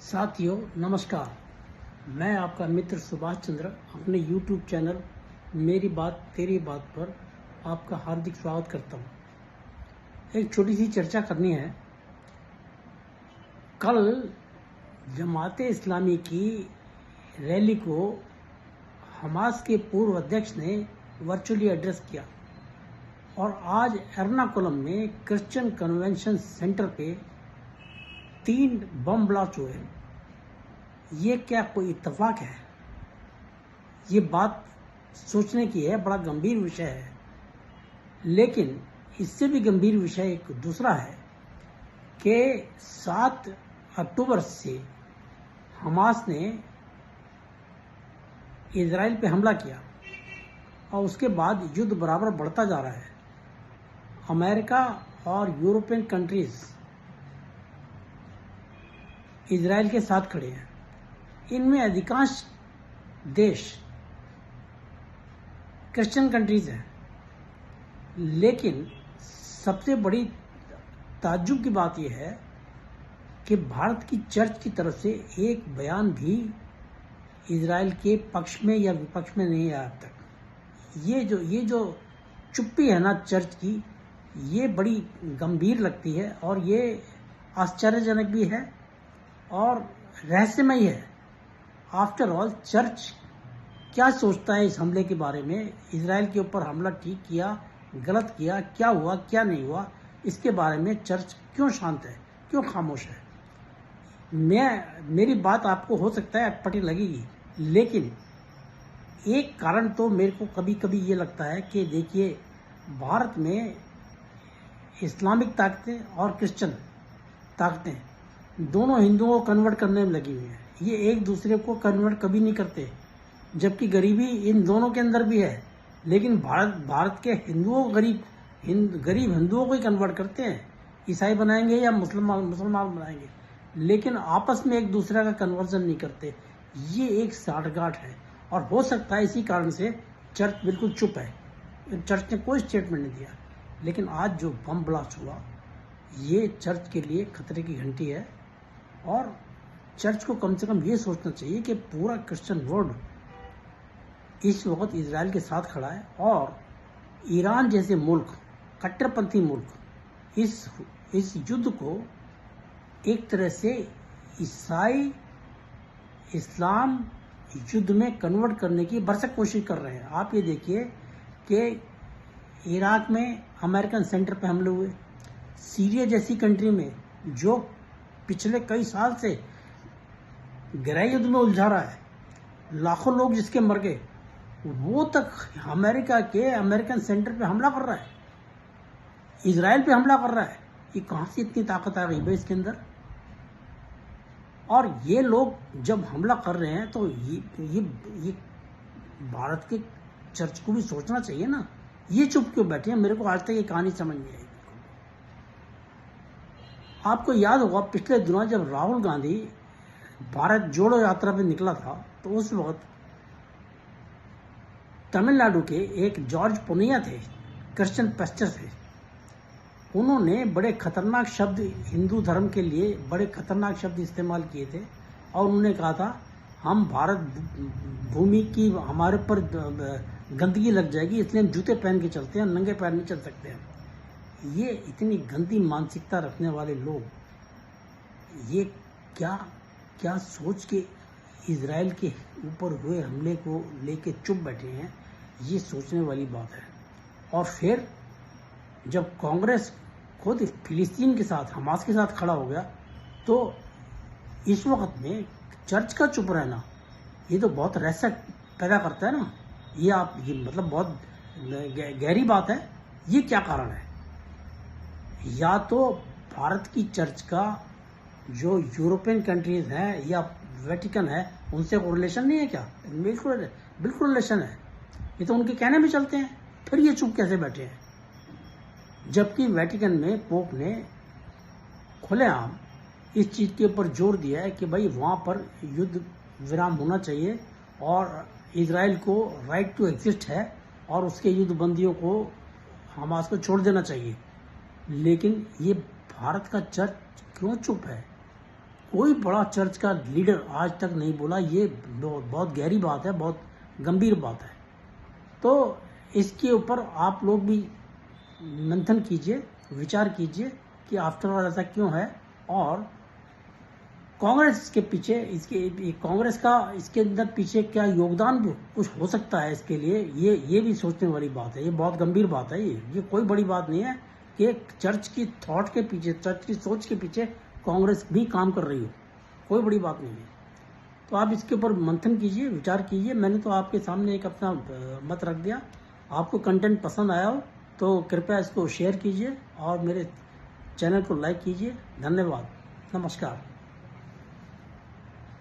साथियों नमस्कार। मैं आपका मित्र सुभाष चंद्र अपने YouTube चैनल मेरी बात तेरी बात पर आपका हार्दिक स्वागत करता हूं। एक छोटी सी चर्चा करनी है। कल जमाते इस्लामी की रैली को हमास के पूर्व अध्यक्ष ने वर्चुअली एड्रेस किया और आज एर्नाकुलम में क्रिश्चियन कन्वेंशन सेंटर पे 3 बम ब्लास्ट हुए। ये क्या कोई इत्तेफाक है? ये बात सोचने की है, बड़ा गंभीर विषय है। लेकिन इससे भी गंभीर विषय एक दूसरा है कि 7 अक्टूबर से हमास ने इजराइल पे हमला किया और उसके बाद युद्ध बराबर बढ़ता जा रहा है। अमेरिका और यूरोपियन कंट्रीज इजराइल के साथ खड़े हैं। इनमें अधिकांश देश क्रिश्चियन कंट्रीज हैं। लेकिन सबसे बड़ी ताज्जुब की बात यह है कि भारत की चर्च की तरफ से एक बयान भी इजराइल के पक्ष में या विपक्ष में नहीं आया अब तक। ये जो चुप्पी है ना चर्च की, ये बड़ी गंभीर लगती है और ये आश्चर्यजनक भी है और रहस्यमय है। आफ्टर ऑल चर्च क्या सोचता है इस हमले के बारे में? इजराइल के ऊपर हमला ठीक किया, गलत किया, क्या हुआ क्या नहीं हुआ, इसके बारे में चर्च क्यों शांत है, क्यों खामोश है? मेरी बात आपको हो सकता है अटपटी लगेगी, लेकिन एक कारण तो मेरे को कभी कभी ये लगता है कि देखिए, भारत में इस्लामिक ताकतें और क्रिश्चियन ताकतें दोनों हिंदुओं को कन्वर्ट करने में लगी हुई हैं। ये एक दूसरे को कन्वर्ट कभी नहीं करते, जबकि गरीबी इन दोनों के अंदर भी है। लेकिन भारत के हिंदुओं गरीब हिंदुओं को ही कन्वर्ट करते हैं। ईसाई बनाएंगे या मुसलमान बनाएंगे, लेकिन आपस में एक दूसरे का कन्वर्जन नहीं करते। ये एक साठगांठ है और हो सकता है इसी कारण से चर्च बिल्कुल चुप है। चर्च ने कोई स्टेटमेंट नहीं दिया। लेकिन आज जो बम ब्लास्ट हुआ, ये चर्च के लिए खतरे की घंटी है और चर्च को कम से कम ये सोचना चाहिए कि पूरा क्रिश्चियन वर्ल्ड इस वक्त इजराइल के साथ खड़ा है और ईरान जैसे मुल्क, कट्टरपंथी मुल्क, इस युद्ध को एक तरह से ईसाई इस्लाम युद्ध में कन्वर्ट करने की भरसक कोशिश कर रहे हैं। आप ये देखिए कि इराक में अमेरिकन सेंटर पे हमले हुए, सीरिया जैसी कंट्री में जो पिछले कई साल से गृह युद्ध में उलझा रहा है, लाखों लोग जिसके मर गए, वो तक अमेरिका के अमेरिकन सेंटर पे हमला कर रहा है, इजराइल पे हमला कर रहा है। ये कहां से इतनी ताकत आ गई भाई इसके अंदर? और ये लोग जब हमला कर रहे हैं तो ये भारत के चर्च को भी सोचना चाहिए ना। ये चुप क्यों बैठे हैं? मेरे को आज तक ये कहानी समझ नहीं आई। आपको याद होगा पिछले दिनों जब राहुल गांधी भारत जोड़ो यात्रा पे निकला था, तो उस वक्त तमिलनाडु के एक जॉर्ज पुनिया थे, क्रिश्चियन पेस्टर थे। उन्होंने बड़े खतरनाक शब्द हिंदू धर्म के लिए बड़े खतरनाक शब्द इस्तेमाल किए थे और उन्होंने कहा था, हम भारत भूमि की हमारे पर गंदगी लग जाएगी, इसलिए हम जूते पहन के चलते हैं, नंगे पैर नहीं चल सकते हैं। ये इतनी गंदी मानसिकता रखने वाले लोग ये क्या सोच के इजराइल के ऊपर हुए हमले को लेके चुप बैठे हैं, ये सोचने वाली बात है। और फिर जब कांग्रेस खुद फिलिस्तीन के साथ, हमास के साथ खड़ा हो गया, तो इस वक्त में चर्च का चुप रहना, ये तो बहुत रहस्य पैदा करता है ना। ये मतलब बहुत गहरी बात है। ये क्या कारण है? या तो भारत की चर्च का जो यूरोपियन कंट्रीज हैं या वेटिकन है, उनसे कोई रिलेशन नहीं है क्या? बिल्कुल रिलेशन है। ये तो उनके कहने में चलते हैं, फिर ये चुप कैसे बैठे हैं? जबकि वेटिकन में पोप ने खुलेआम इस चीज़ के ऊपर जोर दिया है कि भाई वहाँ पर युद्ध विराम होना चाहिए और इजराइल को राइट टू एग्जिस्ट है और उसके युद्ध बंदियों को, हमास को छोड़ देना चाहिए। लेकिन ये भारत का चर्च क्यों चुप है? कोई बड़ा चर्च का लीडर आज तक नहीं बोला। ये बहुत गहरी बात है, बहुत गंभीर बात है। तो इसके ऊपर आप लोग भी मंथन कीजिए, विचार कीजिए कि आफ्टर ऑल ऐसा क्यों है, और कांग्रेस के पीछे कांग्रेस का इसके अंदर पीछे क्या योगदान भी कुछ हो सकता है इसके लिए, ये भी सोचने वाली बात है। ये बहुत गंभीर बात है। ये कोई बड़ी बात नहीं है कि चर्च की थॉट के पीछे, चर्च की सोच के पीछे कांग्रेस भी काम कर रही हो, कोई बड़ी बात नहीं है। तो आप इसके ऊपर मंथन कीजिए, विचार कीजिए। मैंने तो आपके सामने एक अपना मत रख दिया। आपको कंटेंट पसंद आया हो तो कृपया इसको शेयर कीजिए और मेरे चैनल को लाइक कीजिए। धन्यवाद, नमस्कार।